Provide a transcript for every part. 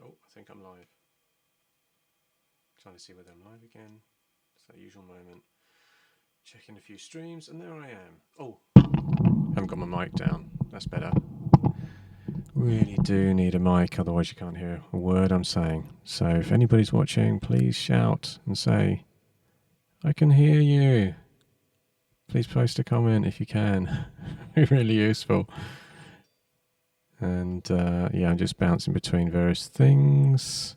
Oh, I think I'm live. Trying to see whether I'm live again. It's that usual moment. Checking a few streams, and there I am. Oh, haven't got my mic down. That's better. Really do need a mic, otherwise you can't hear a word I'm saying. So if anybody's watching, please shout and say, I can hear you. Please post a comment if you can. It'd be really useful. And yeah, I'm just bouncing between various things.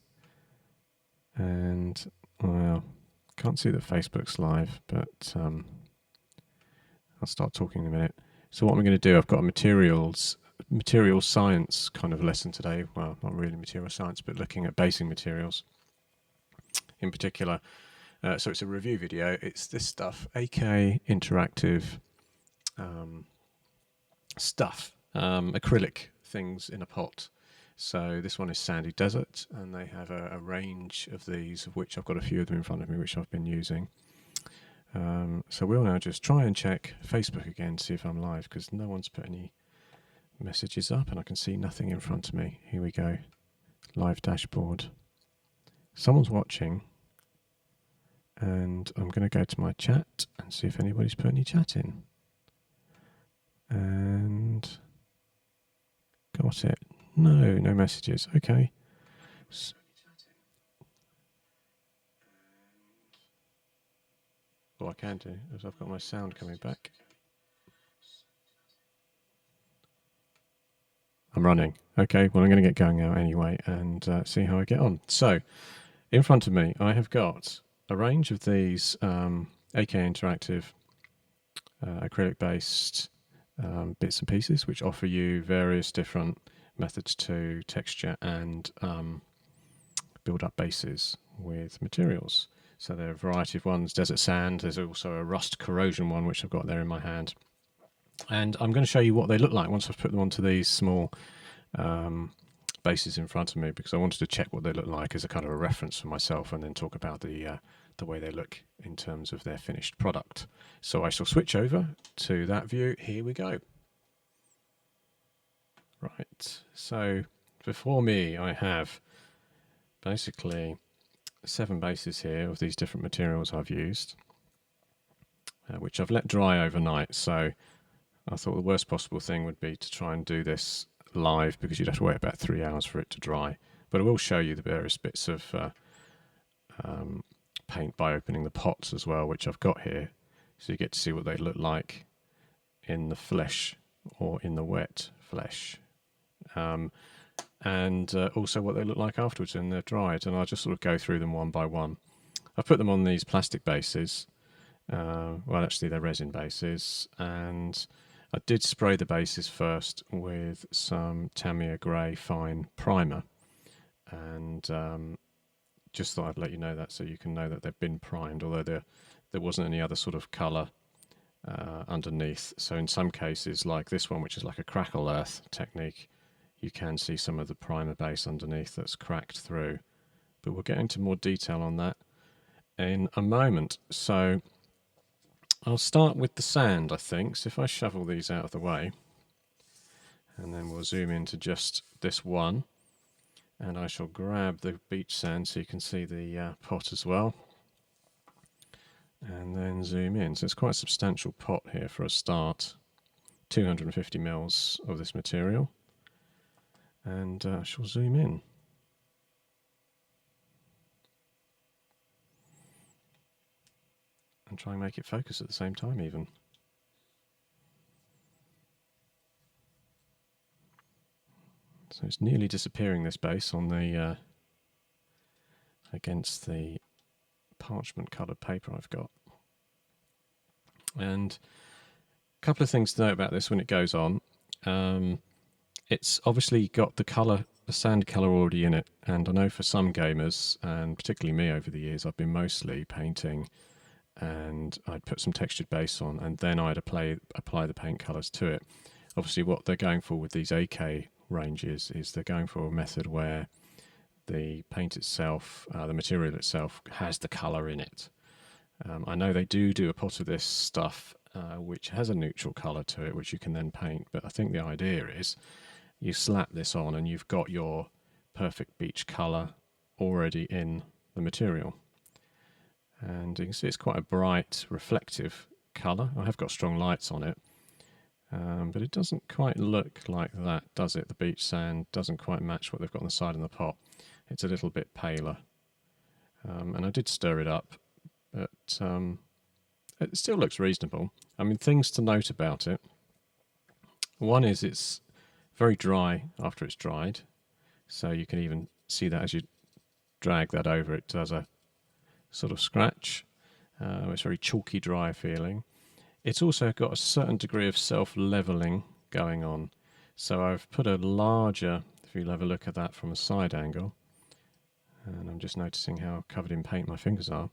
And, well, can't see that Facebook's live, but I'll start talking in a minute. So what I'm going to do, I've got a material science kind of lesson today. Well, not really material science, but looking at basing materials in particular. So it's a review video. It's this stuff, AK Interactive stuff, acrylic things in a pot. So this one is Sandy Desert, and they have a range of these, of which I've got a few of them in front of me, which I've been using. So we'll now just try and check Facebook again to see if I'm live, because no one's put any messages up, and I can see nothing in front of me. Here we go. Live dashboard. Someone's watching, and I'm going to go to my chat and see if anybody's put any chat in. And got it. No messages. Okay. What I can do is I've got my sound coming back. I'm running. Okay, well I'm going to get going now anyway and see how I get on. So, in front of me I have got a range of these AK Interactive acrylic-based bits and pieces which offer you various different methods to texture and build up bases with materials. So there are a variety of ones. Desert sand, there's also a rust corrosion one which I've got there in my hand. And I'm going to show you what they look like once I've put them onto these small bases in front of me, because I wanted to check what they look like as a kind of a reference for myself, and then talk about the way they look in terms of their finished product. So I shall switch over to that view. Here we go. Right, so before me I have basically 7 bases here of these different materials I've used, which I've let dry overnight. So I thought the worst possible thing would be to try and do this live, because you'd have to wait about 3 hours for it to dry. But I will show you the various bits of paint by opening the pots as well, which I've got here, so you get to see what they look like in the flesh or in the wet flesh, and also what they look like afterwards when they're dried. And I'll just sort of go through them one by one. I've put them on these plastic bases. Well, actually they're resin bases, and I did spray the bases first with some Tamiya Grey Fine primer, and just thought I'd let you know that, so you can know that they've been primed, although there wasn't any other sort of colour underneath. So in some cases, like this one, which is like a crackle earth technique, you can see some of the primer base underneath that's cracked through. But we'll get into more detail on that in a moment. So I'll start with the sand, I think. So if I shovel these out of the way, and then we'll zoom into just this one, and I shall grab the beach sand so you can see the pot as well, and then zoom in. So it's quite a substantial pot here for a start, 250 mils of this material, and I shall zoom in. And try and make it focus at the same time even. So it's nearly disappearing, this base, on the against the parchment coloured paper I've got. And a couple of things to note about this when it goes on. It's obviously got the colour, the sand colour already in it, and I know for some gamers, and particularly me over the years, I've been mostly painting, and I'd put some textured base on, and then I'd apply the paint colours to it. Obviously what they're going for with these AK ranges is they're going for a method where the paint itself, the material itself, has the colour in it. I know they do a pot of this stuff which has a neutral colour to it, which you can then paint, but I think the idea is you slap this on and you've got your perfect beach colour already in the material. And you can see it's quite a bright, reflective colour. I have got strong lights on it, but it doesn't quite look like that, does it? The beach sand doesn't quite match what they've got on the side of the pot. It's a little bit paler. And I did stir it up, but it still looks reasonable. I mean, things to note about it. One is it's very dry after it's dried, so you can even see that as you drag that over, it does a sort of scratch. It's very chalky dry feeling. It's also got a certain degree of self-leveling going on. So I've put a larger, if you'll have a look at that from a side angle, and I'm just noticing how covered in paint my fingers are.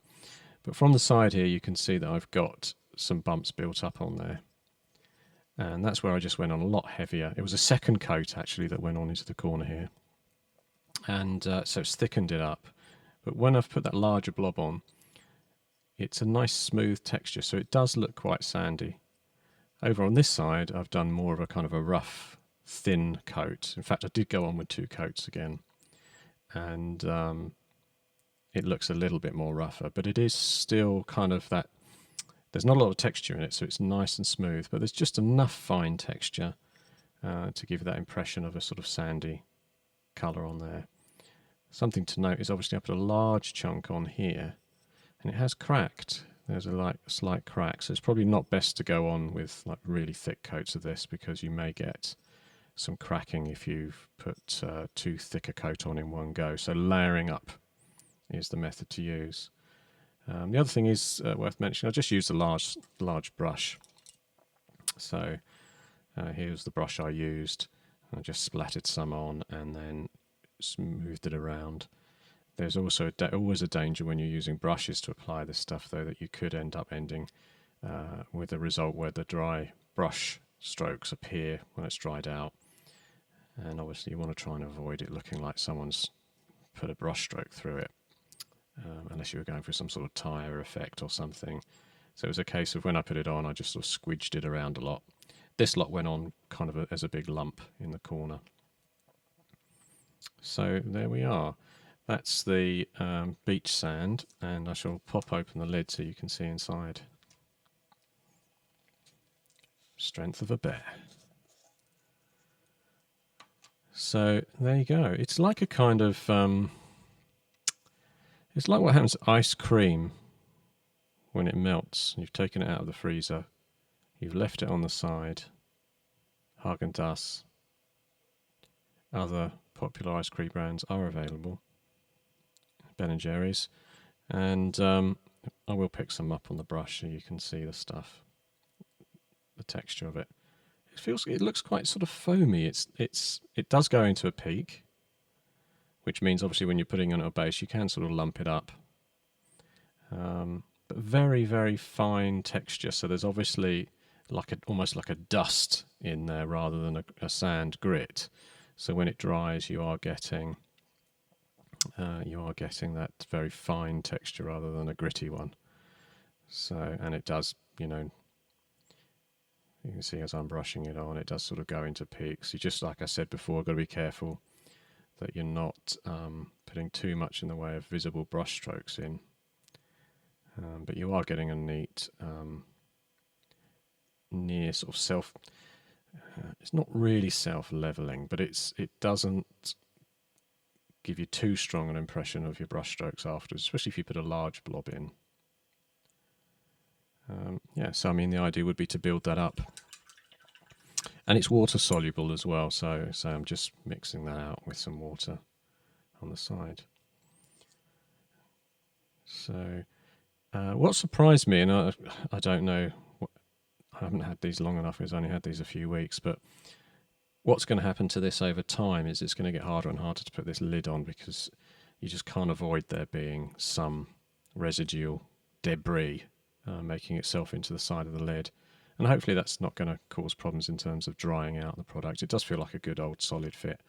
But from the side here you can see that I've got some bumps built up on there. And that's where I just went on a lot heavier. It was a second coat actually that went on into the corner here. And so it's thickened it up. But when I've put that larger blob on, it's a nice smooth texture, so it does look quite sandy. Over on this side, I've done more of a kind of a rough, thin coat. In fact, I did go on with 2 coats again. And it looks a little bit more rougher, but it is still kind of that. There's not a lot of texture in it, so it's nice and smooth, but there's just enough fine texture to give that impression of a sort of sandy colour on there. Something to note is obviously I put a large chunk on here, and it has cracked. There's a slight crack, so it's probably not best to go on with like really thick coats of this, because you may get some cracking if you've put too thick a coat on in one go. So layering up is the method to use. The other thing is worth mentioning, I just used a large brush. So here's the brush I used. I just splattered some on and then smoothed it around. There's also always a danger when you're using brushes to apply this stuff, though, that you could end up ending with a result where the dry brush strokes appear when it's dried out. And obviously you want to try and avoid it looking like someone's put a brush stroke through it, unless you were going for some sort of tire effect or something. So it was a case of when I put it on, I just sort of squidged it around a lot. This lot went on kind of as a big lump in the corner. So there we are. That's the beach sand, and I shall pop open the lid so you can see inside. Strength of a bear. So there you go. It's like a kind of, it's like what happens to ice cream when it melts. You've taken it out of the freezer, you've left it on the side. Haagen-Dazs, other popular ice cream brands are available. Ben & Jerry's, and I will pick some up on the brush so you can see the stuff, the texture of it. It looks quite sort of foamy. It does go into a peak, which means obviously when you're putting it on a base you can sort of lump it up. But very, very fine texture. So there's obviously almost like a dust in there rather than a sand grit. So when it dries, you are getting that very fine texture rather than a gritty one. So, and it does, you can see as I'm brushing it on, it does sort of go into peaks. You just, like I said before, got to be careful that you're not putting too much in the way of visible brush strokes in. But you are getting a neat, near sort of it's not really self-leveling, but it doesn't give you too strong an impression of your brush strokes afterwards, especially if you put a large blob in. So I mean the idea would be to build that up. And it's water soluble as well, so I'm just mixing that out with some water on the side. So what surprised me, and I don't know, I haven't had these long enough, I've only had these a few weeks, but what's going to happen to this over time is it's going to get harder and harder to put this lid on, because you just can't avoid there being some residual debris making itself into the side of the lid. And hopefully that's not going to cause problems in terms of drying out the product. It does feel like a good old solid fit.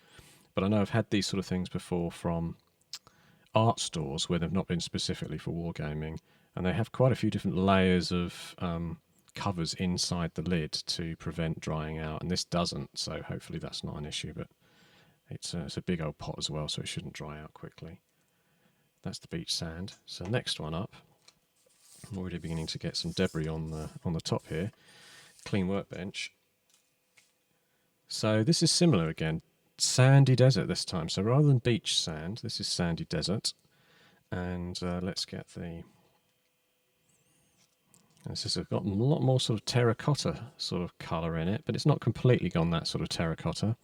But I know I've had these sort of things before from art stores where they've not been specifically for wargaming, and they have quite a few different layers of covers inside the lid to prevent drying out, and this doesn't, so hopefully that's not an issue. But It's a big old pot as well, so it shouldn't dry out quickly. That's the beach sand. So next one up, I'm already beginning to get some debris on the top here. Clean Workbench. So this is similar again, sandy desert this time. So rather than beach sand, this is sandy desert. And let's get the... This has got a lot more sort of terracotta sort of colour in it, but it's not completely gone that sort of terracotta.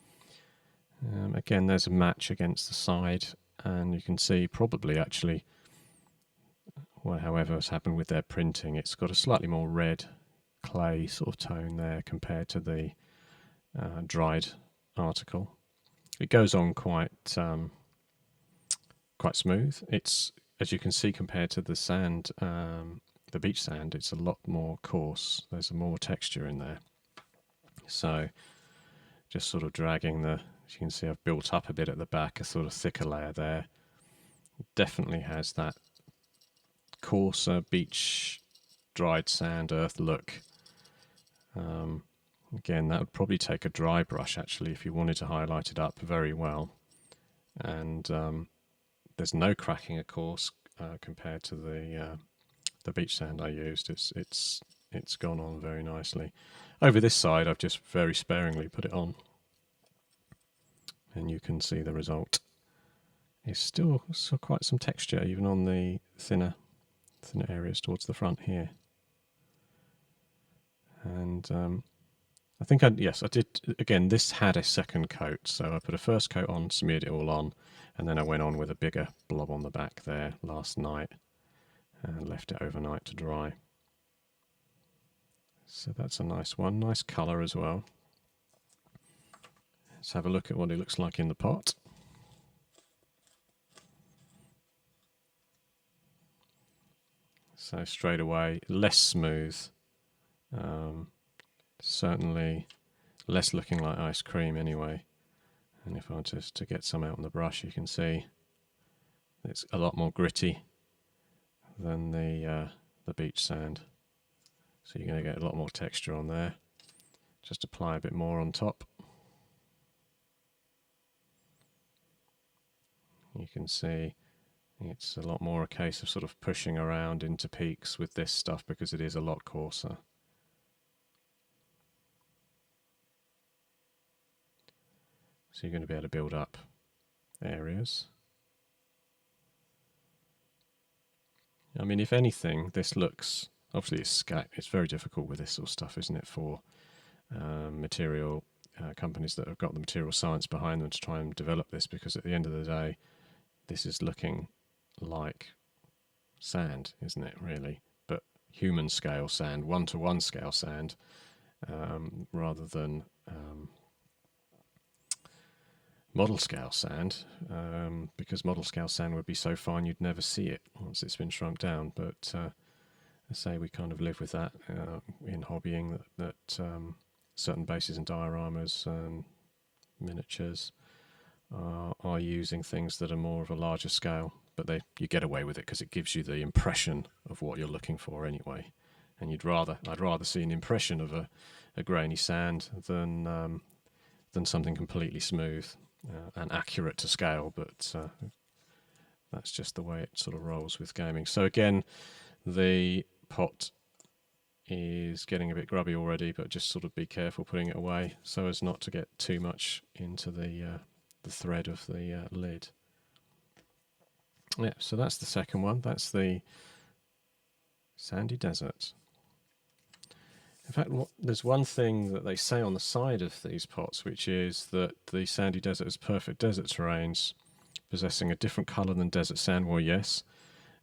Again, there's a match against the side, and you can see probably actually, well, however has happened with their printing, it's got a slightly more red clay sort of tone there compared to the dried article. It goes on quite smooth. It's, as you can see, compared to the sand, the beach sand, it's a lot more coarse. There's more texture in there. So just sort of dragging the, as you can see, I've built up a bit at the back, a sort of thicker layer there. Definitely has that coarser beach dried sand earth look. Again, that would probably take a dry brush actually if you wanted to highlight it up very well. And there's no cracking, of course, compared to the beach sand I used. It's gone on very nicely. Over this side, I've just very sparingly put it on, and you can see the result. It's still quite some texture, even on the thinner areas towards the front here. And I think I did. Again, this had a second coat, so I put a first coat on, smeared it all on, and then I went on with a bigger blob on the back there last night and left it overnight to dry. So that's a nice one, nice colour as well. Let's have a look at what it looks like in the pot. So straight away, less smooth, certainly less looking like ice cream anyway. And if I just to get some out on the brush, you can see it's a lot more gritty than the beach sand. So you're going to get a lot more texture on there. Just apply a bit more on top. You can see it's a lot more a case of sort of pushing around into peaks with this stuff because it is a lot coarser. So you're going to be able to build up areas. I mean, if anything, this looks, obviously it's very difficult with this sort of stuff, isn't it, for material companies that have got the material science behind them to try and develop this, because at the end of the day, this is looking like sand, isn't it, really? But human scale sand, 1-to-1 scale sand, rather than model scale sand, because model scale sand would be so fine you'd never see it once it's been shrunk down. But I say we kind of live with that in hobbying, that certain bases and dioramas and miniatures are using things that are more of a larger scale, but you get away with it because it gives you the impression of what you're looking for anyway. And I'd rather see an impression of a grainy sand than something completely smooth and accurate to scale. But that's just the way it sort of rolls with gaming. So again, the pot is getting a bit grubby already, but just sort of be careful putting it away so as not to get too much into the thread of the lid. Yeah, so that's the second one. That's the sandy desert. In fact, there's one thing that they say on the side of these pots, which is that the sandy desert is perfect desert terrains, possessing a different colour than desert sand. Well, yes,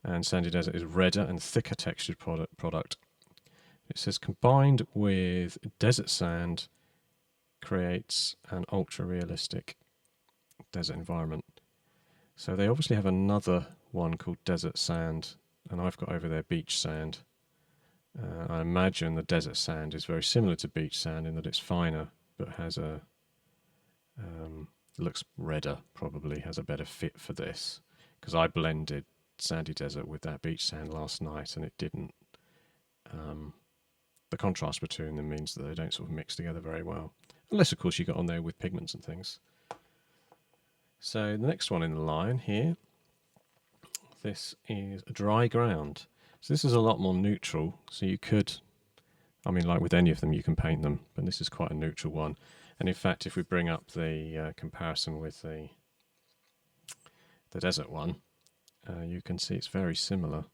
and sandy desert is redder and thicker textured product. It says combined with desert sand creates an ultra-realistic desert environment. So they obviously have another one called desert sand, and I've got over there beach sand. I imagine the desert sand is very similar to beach sand in that it's finer, but has a looks redder, probably has a better fit for this, because I blended sandy desert with that beach sand last night and it didn't. The contrast between them means that they don't sort of mix together very well, unless of course you got on there with pigments and things. So the next one in the line here, this is a dry ground. So this is a lot more neutral. So you could, I mean, like with any of them, you can paint them, but this is quite a neutral one. And in fact, if we bring up the comparison with the desert one, you can see it's very similar.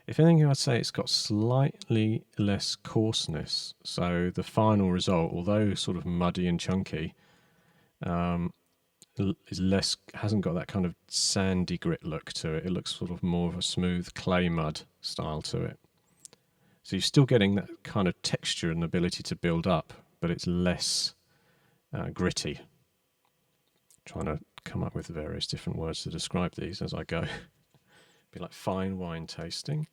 If anything, I'd say it's got slightly less coarseness. So the final result, although sort of muddy and chunky, is less, hasn't got that kind of sandy grit look to it. It looks sort of more of a smooth clay mud style to it. So you're still getting that kind of texture and ability to build up, but it's less gritty. Trying to come up with various different words to describe these as I go. Be like fine wine tasting.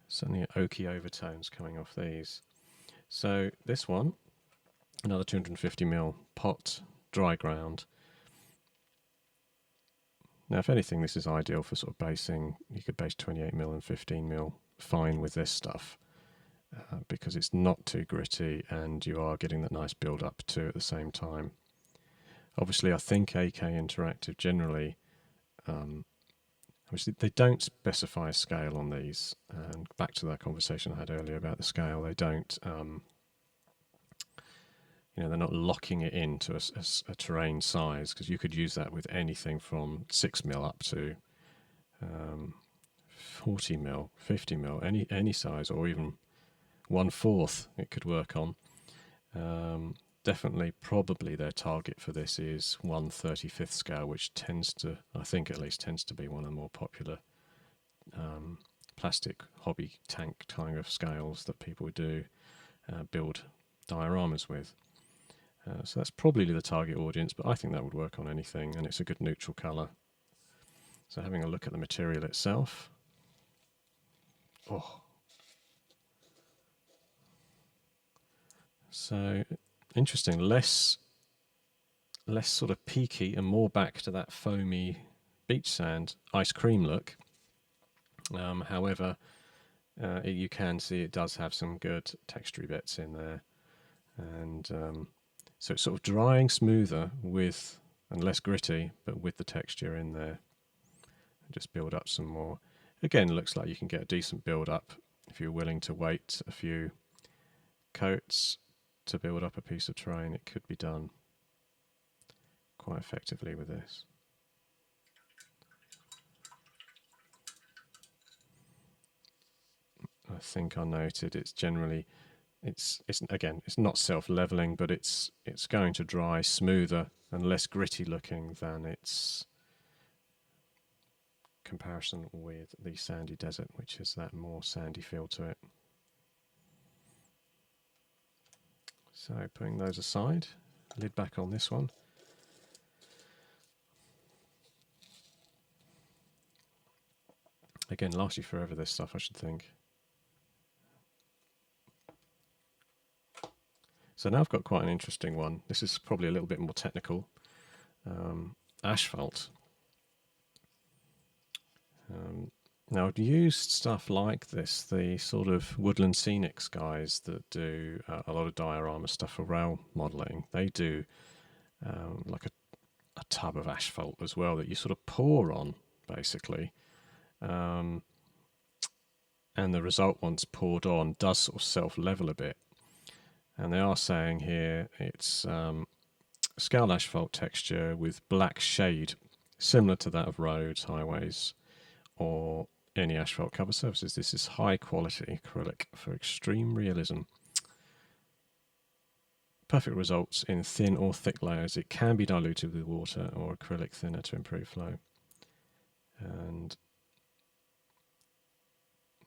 Certainly oaky overtones coming off these. So this one, another 250ml pot, dry ground. Now, if anything, this is ideal for sort of basing. You could base 28ml and 15ml fine with this stuff because it's not too gritty and you are getting that nice build up too at the same time. Obviously, I think AK Interactive generally, obviously they don't specify a scale on these. And back to that conversation I had earlier about the scale, they don't. They're not locking it into a terrain size because you could use that with anything from 6mm up to 40mm, 50mm, any size, or even 1/4 it could work on. Definitely, probably their target for this is 1/35 scale, which tends to, I think at least, tends to be one of the more popular plastic hobby tank kind of scales that people do build dioramas with. So that's probably the target audience, but I think that would work on anything, and it's a good neutral colour. So having a look at the material itself. Oh. So interesting, less sort of peaky and more back to that foamy beach sand ice cream look. However, you can see it does have some good textury bits in there, and so it's sort of drying smoother with and less gritty, but with the texture in there. Just build up some more. Again, looks like you can get a decent build up if you're willing to wait a few coats to build up a piece of terrain. It could be done quite effectively with this. I think I noted it's generally it's not self-leveling, but it's going to dry smoother and less gritty looking than its comparison with the sandy desert, which is that more sandy feel to it. So putting those aside, lid back on this one. Again, lasts you forever, this stuff, I should think. So now I've got quite an interesting one. This is probably a little bit more technical. Asphalt. Now I've used stuff like this, the sort of Woodland Scenics guys that do a lot of diorama stuff for rail modelling. They do like a tub of asphalt as well that you sort of pour on, basically. And the result, once poured on, does sort of self-level a bit. And they are saying here it's scaled asphalt texture with black shade, similar to that of roads, highways, or any asphalt cover surfaces. This is high quality acrylic for extreme realism. Perfect results in thin or thick layers. It can be diluted with water or acrylic thinner to improve flow. And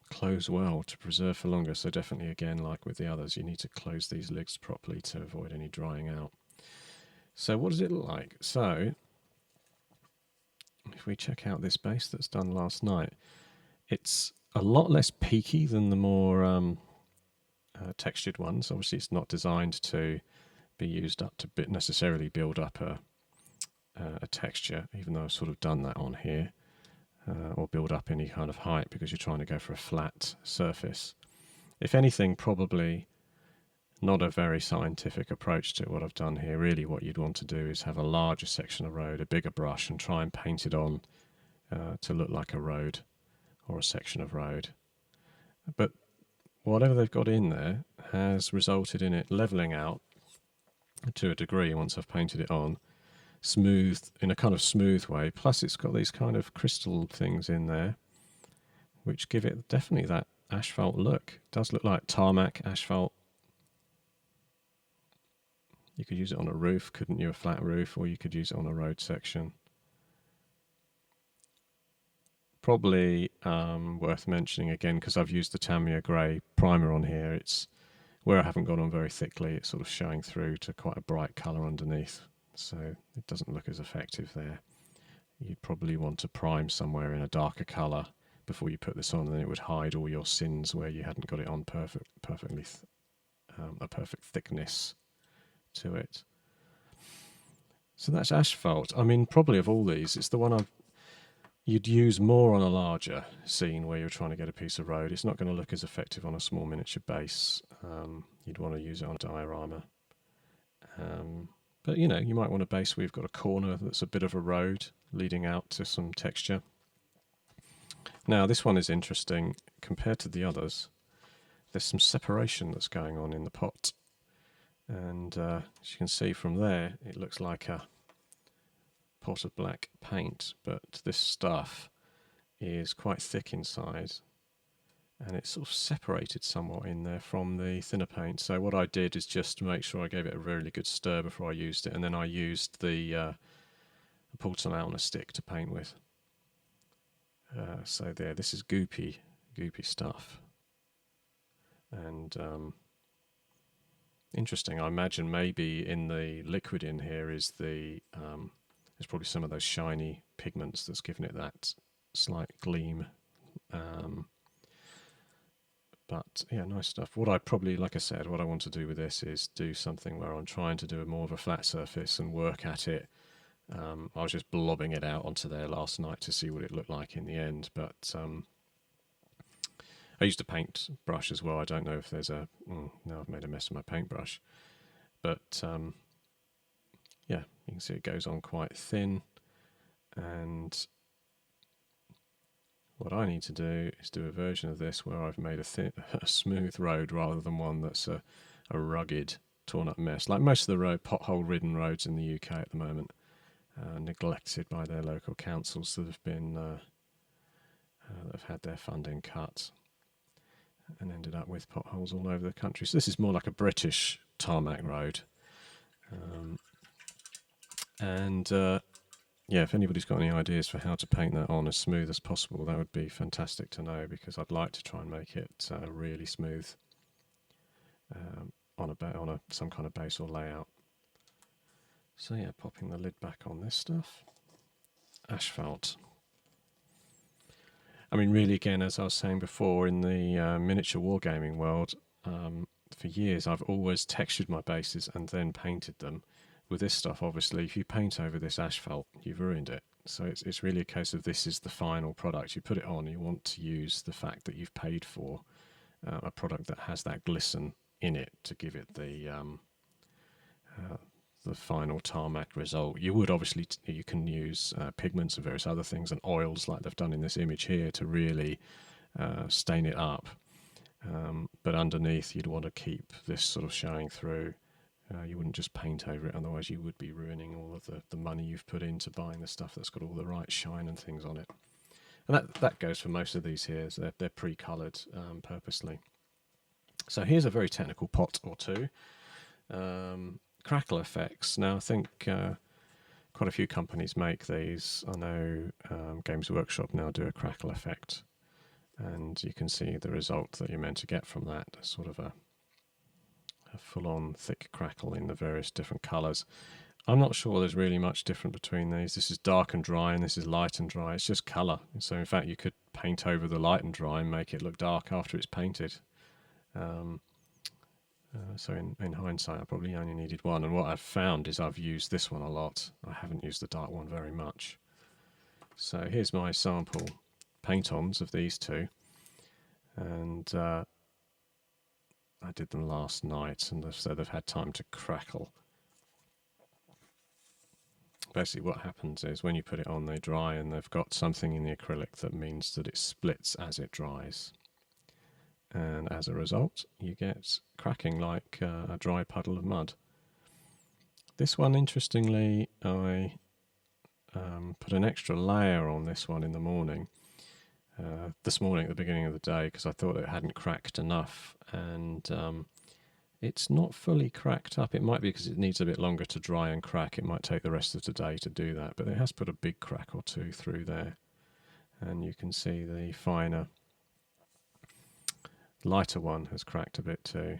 close well to preserve for longer. So definitely, again, like with the others, you need to close these lids properly to avoid any drying out. So what does it look like? So if we check out this base that's done last night, it's a lot less peaky than the more textured ones. Obviously, it's not designed to be used up to necessarily build up a texture, even though I've sort of done that on here. Or build up any kind of height because you're trying to go for a flat surface. If anything, probably not a very scientific approach to what I've done here. Really what you'd want to do is have a larger section of road, a bigger brush, and try and paint it on to look like a road or a section of road. But whatever they've got in there has resulted in it levelling out to a degree once I've painted it on, smooth in a kind of smooth way. Plus it's got these kind of crystal things in there which give it definitely that asphalt look. It does look like tarmac asphalt. You could use it on a roof, couldn't you? A flat roof, or you could use it on a road section. Probably worth mentioning again, because I've used the Tamiya Grey primer on here. It's where I haven't gone on very thickly, it's sort of showing through to quite a bright colour underneath, so it doesn't look as effective there. You'd probably want to prime somewhere in a darker colour before you put this on, and then it would hide all your sins where you hadn't got it on perfectly a perfect thickness to it. So that's asphalt. I mean, probably of all these, it's the one you'd use more on a larger scene where you're trying to get a piece of road. It's not going to look as effective on a small miniature base. You'd want to use it on a diorama. But you know, you might want a base where you've got a corner that's a bit of a road leading out to some texture. Now this one is interesting compared to the others. There's some separation that's going on in the pot. And as you can see from there, it looks like a pot of black paint, but this stuff is quite thick inside, and it's sort of separated somewhat in there from the thinner paint. So what I did is just to make sure I gave it a really good stir before I used it, and then I used I pulled some out on a stick to paint with. So there, this is goopy stuff, and interesting. I imagine maybe in the liquid in here is there's probably some of those shiny pigments that's given it that slight gleam. But yeah, nice stuff. What I probably, like I said, what I want to do with this is do something where I'm trying to do more of a flat surface and work at it. I was just blobbing it out onto there last night to see what it looked like in the end, but I used a paint brush as well. I don't know if there's now I've made a mess of my paintbrush, but yeah, you can see it goes on quite thin, and what I need to do is do a version of this where I've made a smooth road rather than one that's a rugged, torn up mess, like most of the pothole-ridden roads in the UK at the moment, neglected by their local councils that have been that have had their funding cut and ended up with potholes all over the country. So this is more like a British tarmac road. Yeah, if anybody's got any ideas for how to paint that on as smooth as possible, that would be fantastic to know, because I'd like to try and make it really smooth on some kind of base or layout. So yeah, popping the lid back on this stuff. Asphalt. I mean, really, again, as I was saying before, in the miniature wargaming world, for years I've always textured my bases and then painted them. With this stuff, obviously, if you paint over this asphalt, you've ruined it. So it's really a case of this is the final product. You put it on, you want to use the fact that you've paid for a product that has that glisten in it to give it the final tarmac result. You would obviously, you can use pigments and various other things and oils like they've done in this image here to really stain it up. But underneath, you'd want to keep this sort of showing through. You wouldn't just paint over it, otherwise you would be ruining all of the money you've put into buying the stuff that's got all the right shine and things on it. And that goes for most of these here. So they're pre-coloured purposely. So here's a very technical pot or two. Crackle Effects. Now I think quite a few companies make these. I know Games Workshop now do a Crackle Effect, and you can see the result that you're meant to get from that, sort of a full-on thick crackle in the various different colours. I'm not sure there's really much different between these. This is dark and dry and this is light and dry. It's just colour. So in fact you could paint over the light and dry and make it look dark after it's painted. So in hindsight I probably only needed one, and what I've found is I've used this one a lot. I haven't used the dark one very much. So here's my sample paint-ons of these two, and I did them last night, and so they've had time to crackle. Basically what happens is when you put it on, they dry, and they've got something in the acrylic that means that it splits as it dries. And as a result, you get cracking like a dry puddle of mud. This one, interestingly, I put an extra layer on this one in the morning. This morning at the beginning of the day, because I thought it hadn't cracked enough, and it's not fully cracked up. It might be because it needs a bit longer to dry and crack. It might take the rest of the day to do that, but it has put a big crack or two through there. And you can see the finer, lighter one has cracked a bit too.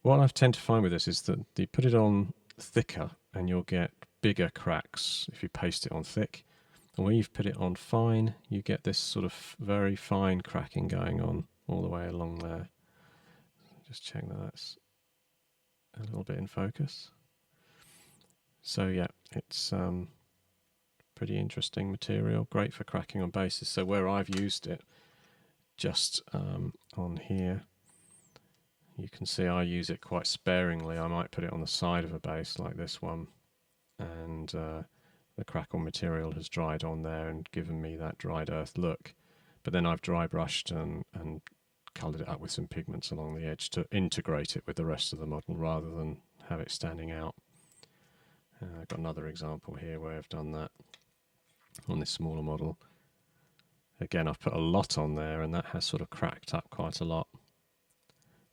What I tend to find with this is that you put it on thicker and you'll get bigger cracks if you paste it on thick. And when you've put it on fine, you get this sort of very fine cracking going on all the way along there. Just check that that's a little bit in focus. So yeah, it's pretty interesting material, great for cracking on bases. So where I've used it, just on here, you can see I use it quite sparingly. I might put it on the side of a base like this one, and the crackle material has dried on there and given me that dried earth look. But then I've dry brushed and coloured it up with some pigments along the edge to integrate it with the rest of the model rather than have it standing out. I've got another example here where I've done that on this smaller model. Again, I've put a lot on there and that has sort of cracked up quite a lot.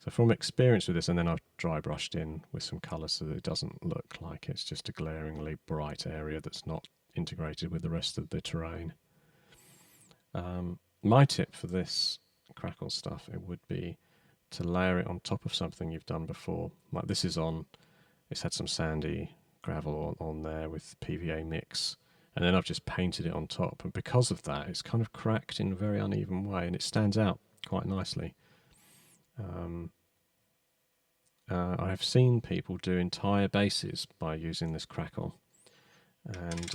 So from experience with this, and then I've dry brushed in with some colour so that it doesn't look like it's just a glaringly bright area that's not integrated with the rest of the terrain. My tip for this crackle stuff, it would be to layer it on top of something you've done before. Like this is on, it's had some sandy gravel on there with PVA mix, and then I've just painted it on top, and because of that it's kind of cracked in a very uneven way and it stands out quite nicely. I have seen people do entire bases by using this crackle, and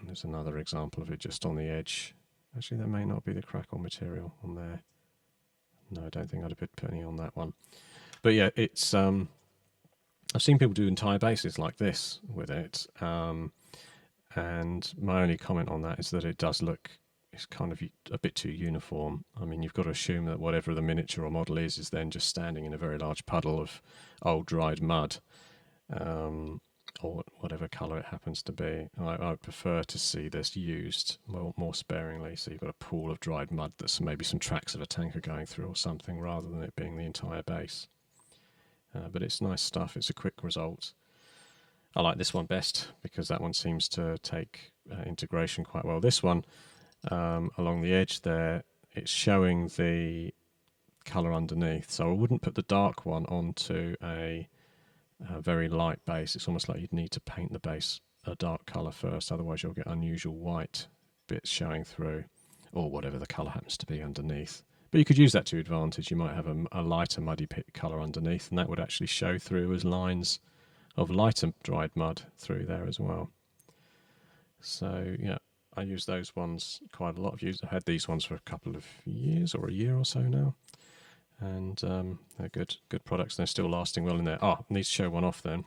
there's another example of it just on the edge. Actually, that may not be the crackle material on there. No, I don't think I'd have put any on that one. But yeah, it's I've seen people do entire bases like this with it, and my only comment on that is that it does look, it's kind of a bit too uniform. I mean, you've got to assume that whatever the miniature or model is then just standing in a very large puddle of old dried mud, or whatever colour it happens to be. I prefer to see this used more sparingly, so you've got a pool of dried mud that's maybe some tracks of a tanker going through or something, rather than it being the entire base. But it's nice stuff, it's a quick result. I like this one best because that one seems to take integration quite well. This one, along the edge there, it's showing the colour underneath, so I wouldn't put the dark one onto a very light base. It's almost like you'd need to paint the base a dark colour first, otherwise you'll get unusual white bits showing through, or whatever the colour happens to be underneath. But you could use that to advantage. You might have a lighter muddy colour underneath, and that would actually show through as lines of lighter dried mud through there as well. So yeah, I use those ones quite a lot. I've had these ones for a couple of years, or a year or so now, and they're good products. They're still lasting well in there. I need to show one off then.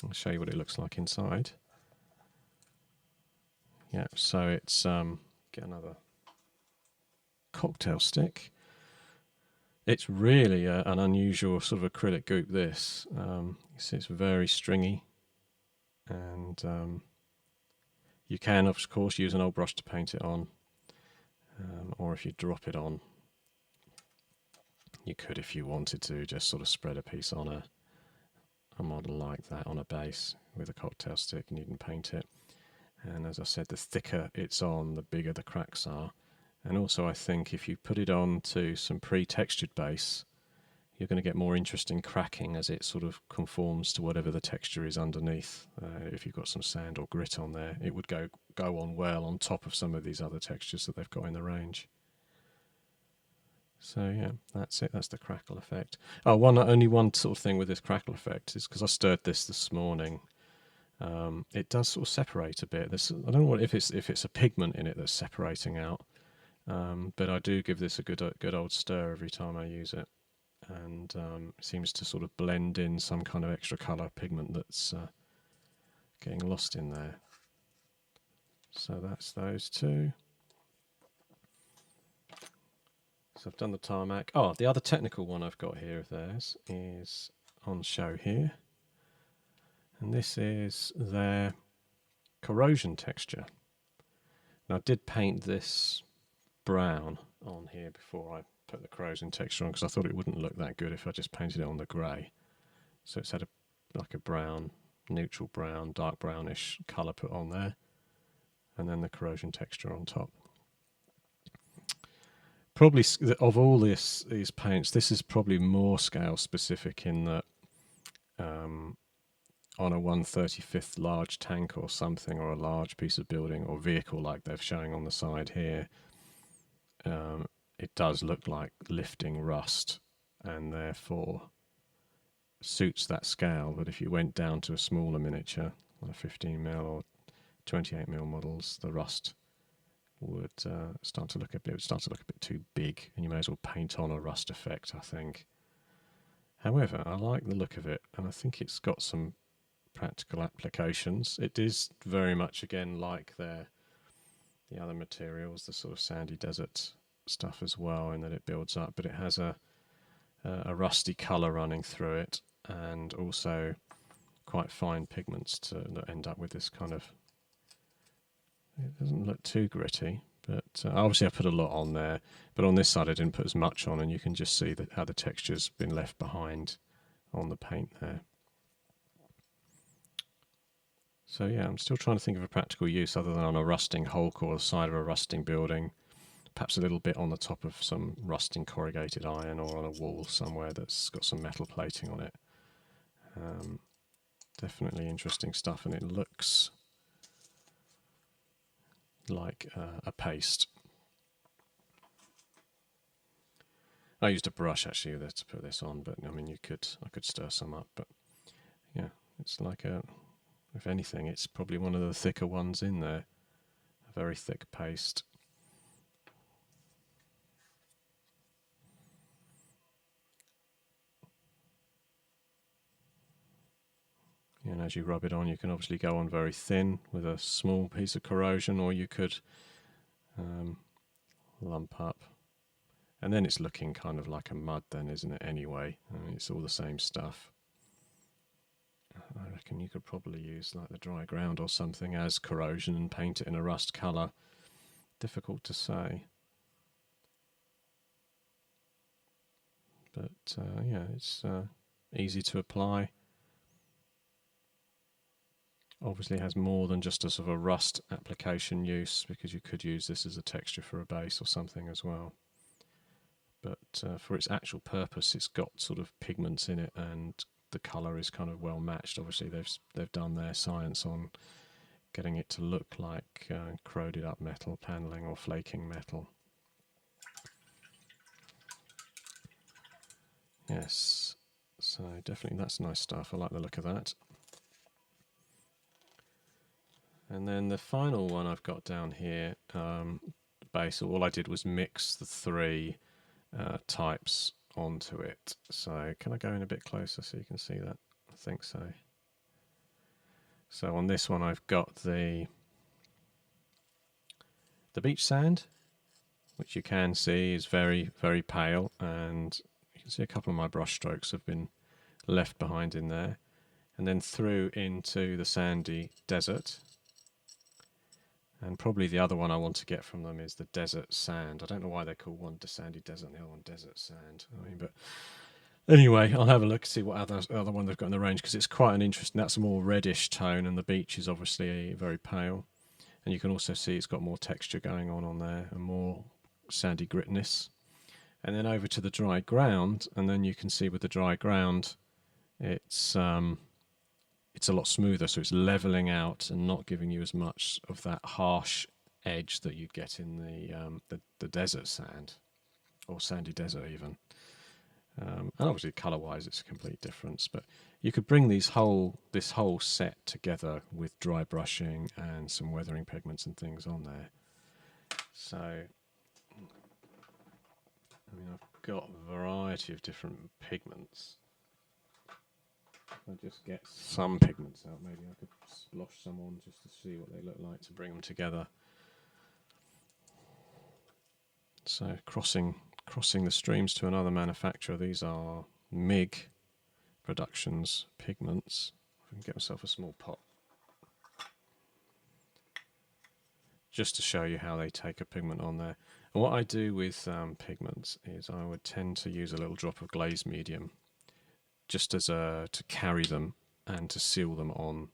I'll show you what it looks like inside. Yeah, so it's get another cocktail stick. It's really an unusual sort of acrylic goop, this. You see it's very stringy, and you can of course use an old brush to paint it on, or if you drop it on, you could, if you wanted to, just sort of spread a piece on a model like that on a base with a cocktail stick, and you can paint it. And as I said, the thicker it's on, the bigger the cracks are. And also I think if you put it on to some pre-textured base, you're going to get more interesting cracking as it sort of conforms to whatever the texture is underneath. If you've got some sand or grit on there, it would go on well on top of some of these other textures that they've got in the range. So yeah, that's it. That's the crackle effect. Only one sort of thing with this crackle effect is because I stirred this morning. It does sort of separate a bit. I don't know if it's a pigment in it that's separating out, but I do give this a good old stir every time I use it. and seems to sort of blend in some kind of extra colour pigment that's getting lost in there. So that's those two. So I've done the tarmac. Oh, the other technical one I've got here of theirs is on show here. And this is their corrosion texture. Now I did paint this brown on here before I put the corrosion texture on because I thought it wouldn't look that good if I just painted it on the grey. So it's had like a brown, neutral brown, dark brownish colour put on there, and then the corrosion texture on top. Probably of all these paints, this is probably more scale specific in that on a 1/35th large tank or something, or a large piece of building or vehicle like they're showing on the side here, it does look like lifting rust and therefore suits that scale. But if you went down to a smaller miniature, like 15mm or 28mm models, the rust would start to look a bit too big, and you may as well paint on a rust effect, I think. However, I like the look of it, and I think it's got some practical applications. It is very much, again, like the other materials, the sort of sandy desert stuff as well, in that it builds up, but it has a rusty colour running through it, and also quite fine pigments that end up with this kind of. It doesn't look too gritty, but obviously I put a lot on there, but on this side I didn't put as much on, and you can just see how the texture's been left behind on the paint there. So yeah, I'm still trying to think of a practical use other than on a rusting hulk or the side of a rusting building, perhaps a little bit on the top of some rusting corrugated iron, or on a wall somewhere that's got some metal plating on it. Definitely interesting stuff, and it looks like a paste. I used a brush actually to put this on, but I mean I could stir some up, but yeah, it's like if anything, it's probably one of the thicker ones in there. A very thick paste. And as you rub it on, you can obviously go on very thin with a small piece of corrosion, or you could lump up. And then it's looking kind of like a mud then, isn't it, anyway? I mean, it's all the same stuff. I reckon you could probably use like the dry ground or something as corrosion and paint it in a rust colour. Difficult to say. But yeah, it's easy to apply. Obviously it has more than just a sort of a rust application use, because you could use this as a texture for a base or something as well. But for its actual purpose, it's got sort of pigments in it, and the colour is kind of well matched. Obviously they've done their science on getting it to look like corroded up metal panelling or flaking metal. Yes, so definitely that's nice stuff. I like the look of that. And then the final one I've got down here, base, all I did was mix the three types onto it. So can I go in a bit closer so you can see that? I think so. So on this one I've got the beach sand, which you can see is very, very pale, and you can see a couple of my brush strokes have been left behind in there. And then through into the sandy desert. And probably the other one I want to get from them is the desert sand. I don't know why they call one sandy desert and the other one desert sand. I mean, but anyway, I'll have a look, see what other one they've got in the range, because it's quite an interesting. That's a more reddish tone, and the beach is obviously very pale. And you can also see it's got more texture going on there, and more sandy gritness. And then over to the dry ground, and then you can see with the dry ground, it's a lot smoother, so it's leveling out and not giving you as much of that harsh edge that you'd get in the desert sand, or sandy desert even. And obviously colour-wise it's a complete difference, but you could bring this whole set together with dry brushing and some weathering pigments and things on there. So I mean, I've got a variety of different pigments. If I just get some pigments out, maybe I could splosh some on just to see what they look like to bring them together. So crossing the streams to another manufacturer. These are MIG Productions Pigments. If I can get myself a small pot. Just to show you how they take a pigment on there. And what I do with pigments is I would tend to use a little drop of glaze medium just as to carry them and to seal them on.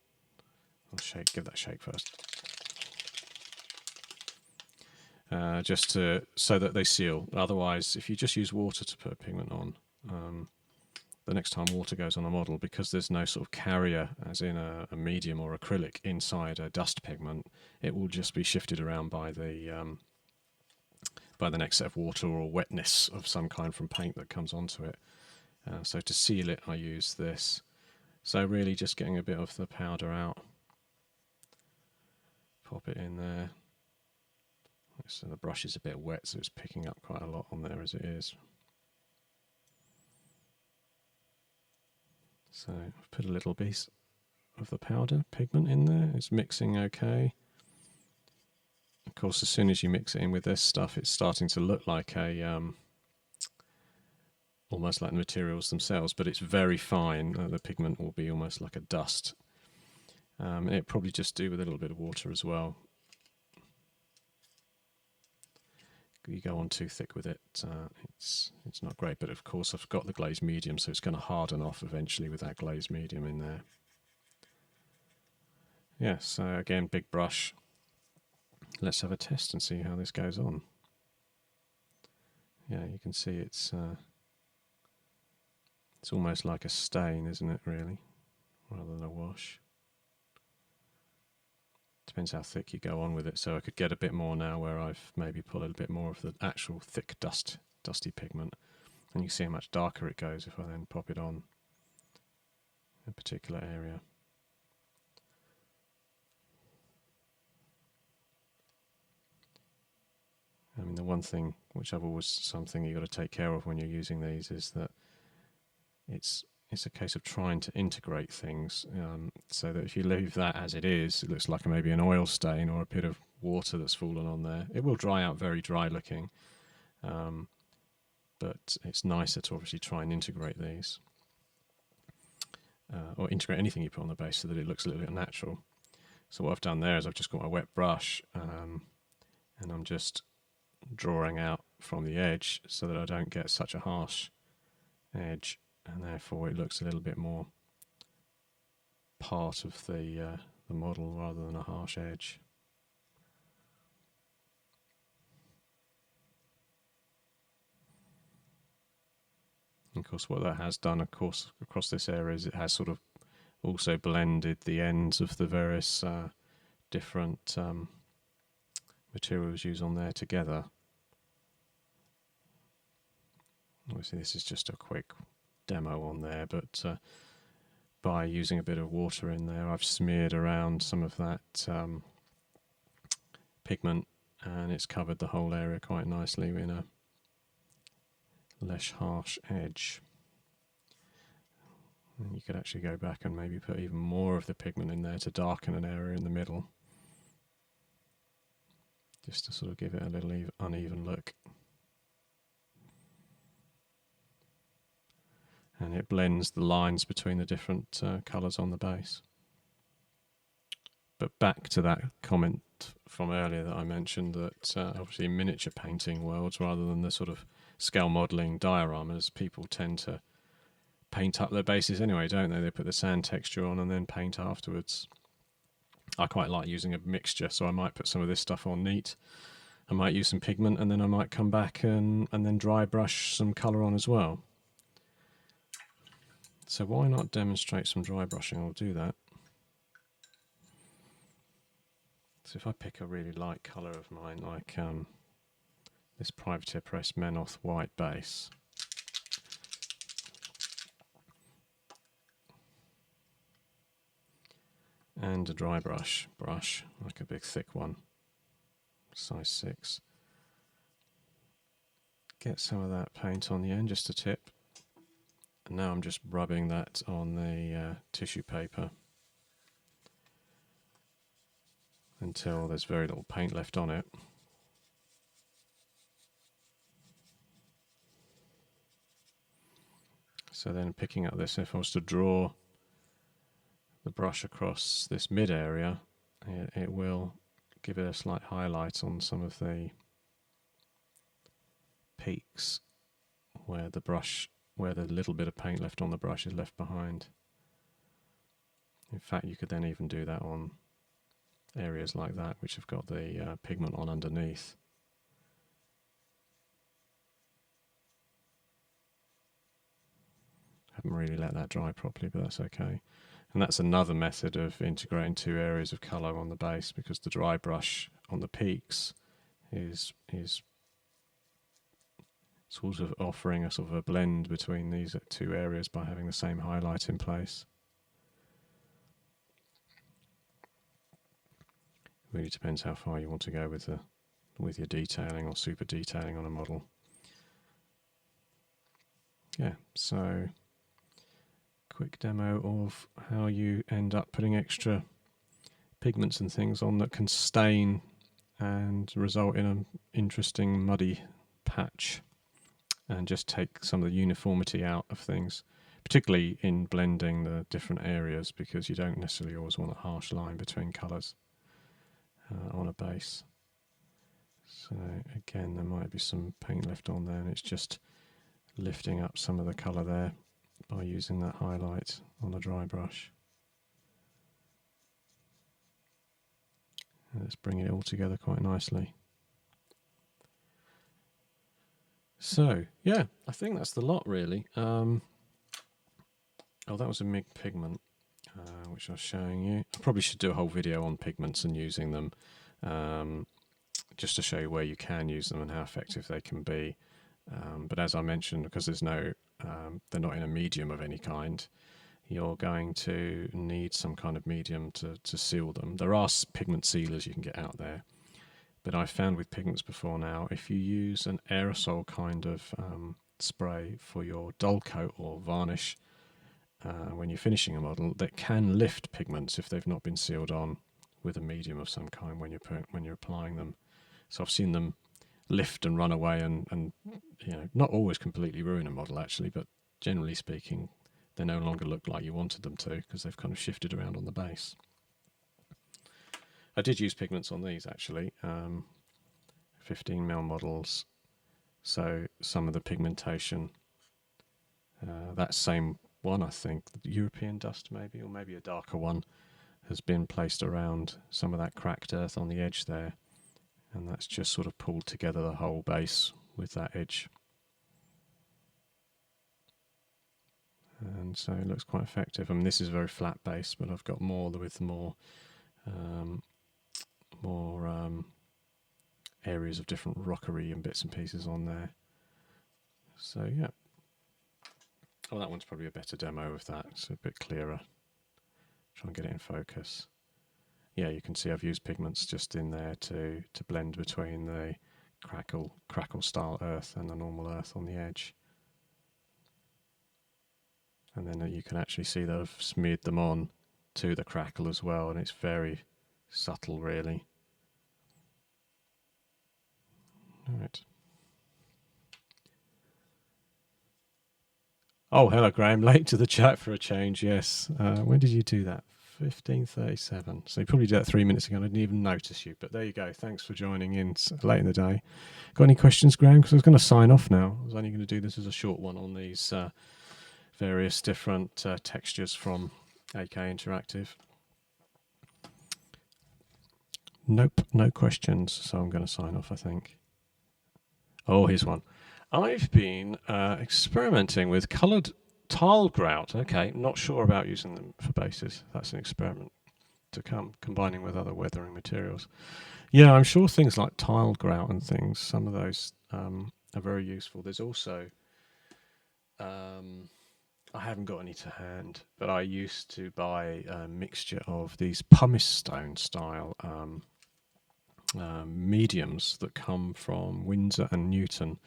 I'll give that a shake first. Just so that they seal. Otherwise, if you just use water to put a pigment on, the next time water goes on a model, because there's no sort of carrier, as in a medium or acrylic, inside a dust pigment, it will just be shifted around by the next set of water or wetness of some kind from paint that comes onto it. So to seal it, I use this. So really just getting a bit of the powder out. Pop it in there. So the brush is a bit wet, so it's picking up quite a lot on there as it is. So I've put a little piece of the powder pigment in there. It's mixing okay. Of course, as soon as you mix it in with this stuff, it's starting to look like a almost like the materials themselves, but it's very fine. The pigment will be almost like a dust. It probably just do with a little bit of water as well. You go on too thick with it, it's not great. But of course, I've got the glaze medium, so it's going to harden off eventually with that glaze medium in there. Yeah, so again, big brush. Let's have a test and see how this goes on. Yeah, you can see it's almost like a stain, isn't it, really, rather than a wash. Depends how thick you go on with it. So I could get a bit more now where I've maybe put a little bit more of the actual thick dusty pigment. And you can see how much darker it goes if I then pop it on a particular area. I mean, the one thing which I've always, something you've got to take care of when you're using these is that it's a case of trying to integrate things, so that if you leave that as it is, it looks like maybe an oil stain or a bit of water that's fallen on there. It will dry out very dry looking, but it's nicer to obviously try and integrate these, or integrate anything you put on the base so that it looks a little bit natural. So what I've done there is I've just got my wet brush, and I'm just drawing out from the edge so that I don't get such a harsh edge, and therefore it looks a little bit more part of the model rather than a harsh edge. And of course, what that has done, of course, across this area is it has sort of also blended the ends of the various different materials used on there together. Obviously, this is just a quick demo on there, but by using a bit of water in there, I've smeared around some of that pigment, and it's covered the whole area quite nicely in a less harsh edge. And you could actually go back and maybe put even more of the pigment in there to darken an area in the middle, just to sort of give it a little uneven look. And it blends the lines between the different colours on the base. But back to that comment from earlier that I mentioned, that obviously in miniature painting worlds, rather than the sort of scale modelling dioramas, people tend to paint up their bases anyway, don't they? They put the sand texture on and then paint afterwards. I quite like using a mixture, so I might put some of this stuff on neat. I might use some pigment, and then I might come back and then dry brush some colour on as well. So why not demonstrate some dry brushing? I'll do that. So if I pick a really light colour of mine, like this Privateer Press Menoth white base, and a dry brush, like a big thick one, size 6. get some of that paint on the end, just a tip. And now I'm just rubbing that on the tissue paper until there's very little paint left on it. So then picking up this, if I was to draw the brush across this mid area, it will give it a slight highlight on some of the peaks where the little bit of paint left on the brush is left behind. In fact, you could then even do that on areas like that which have got the pigment on underneath. Haven't really let that dry properly, but that's okay. And that's another method of integrating two areas of colour on the base, because the dry brush on the peaks is sort of offering a sort of a blend between these two areas by having the same highlight in place. It really depends how far you want to go with your detailing or super detailing on a model. Yeah, so quick demo of how you end up putting extra pigments and things on that can stain and result in an interesting muddy patch, and just take some of the uniformity out of things, particularly in blending the different areas, because you don't necessarily always want a harsh line between colours on a base. So again, there might be some paint left on there, and it's just lifting up some of the colour there by using that highlight on a dry brush. And let's bring it all together quite nicely. So yeah, I think that's the lot really. Oh, that was a MIG pigment, which I was showing you. I probably should do a whole video on pigments and using them, just to show you where you can use them and how effective they can be. But as I mentioned, because there's no, they're not in a medium of any kind, you're going to need some kind of medium to seal them. There are pigment sealers you can get out there, but I've found with pigments before now, if you use an aerosol kind of spray for your dull coat or varnish when you're finishing a model, that can lift pigments if they've not been sealed on with a medium of some kind when you're applying them. So I've seen them lift and run away and you know, not always completely ruin a model actually, but generally speaking, they no longer look like you wanted them to because they've kind of shifted around on the base. I did use pigments on these actually, 15mm models, so some of the pigmentation, that same one, I think, the European dust maybe, or maybe a darker one, has been placed around some of that cracked earth on the edge there, and that's just sort of pulled together the whole base with that edge. And so it looks quite effective. I mean, this is a very flat base, but I've got more with more areas of different rockery and bits and pieces on there. So yeah. Oh, that one's probably a better demo of that. It's a bit clearer. Try and get it in focus. Yeah, you can see I've used pigments just in there to blend between the crackle style earth and the normal earth on the edge. And then you can actually see that I've smeared them on to the crackle as well, and it's very subtle really. Alright. Oh, hello Graham, late to the chat for a change, yes. When did you do that? 15:37. So you probably did that 3 minutes ago and I didn't even notice you, but there you go. Thanks for joining in late in the day. Got any questions, Graham? Because I was going to sign off now. I was only going to do this as a short one on these various different textures from AK Interactive. Nope, no questions, so I'm going to sign off, I think. Oh, here's one. I've been experimenting with coloured tile grout. Okay, not sure about using them for bases. That's an experiment to come, combining with other weathering materials. Yeah, I'm sure things like tile grout and things, some of those are very useful. There's also, I haven't got any to hand, but I used to buy a mixture of these pumice stone style mediums that come from Windsor and Newton.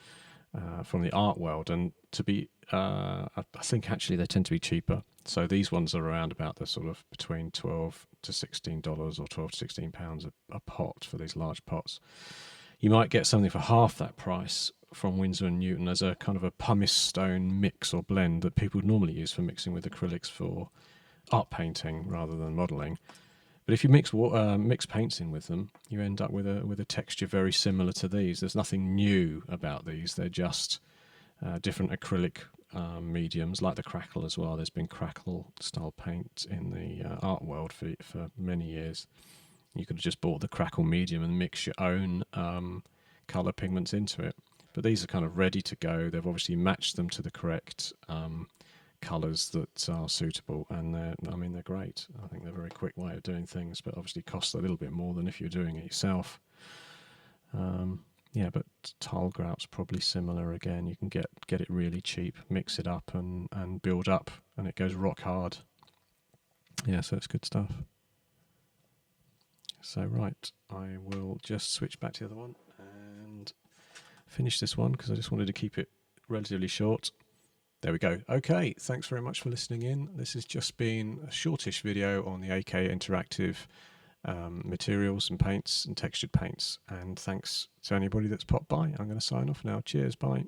from the art world, and to be, I think actually they tend to be cheaper. So these ones are around about the sort of between $12 to $16 or £12 to £16 a pot for these large pots. You might get something for half that price from Winsor & Newton as a kind of a pumice stone mix or blend that people would normally use for mixing with acrylics for art painting rather than modelling. But if you mix paints in with them, you end up with a texture very similar to these. There's nothing new about these. They're just different acrylic mediums, like the Crackle as well. There's been Crackle style paint in the art world for many years. You could have just bought the Crackle medium and mix your own colour pigments into it. But these are kind of ready to go. They've obviously matched them to the correct colours that are suitable, and they're great. I think they're a very quick way of doing things, but obviously cost a little bit more than if you're doing it yourself. Yeah, but tile grout's probably similar again. You can get it really cheap, mix it up and build up, and it goes rock hard. Yeah, so it's good stuff. So right, I will just switch back to the other one and finish this one because I just wanted to keep it relatively short. There we go. Okay, thanks very much for listening in. This has just been a shortish video on the AK Interactive materials and paints and textured paints. And thanks to anybody that's popped by. I'm going to sign off now. Cheers, bye.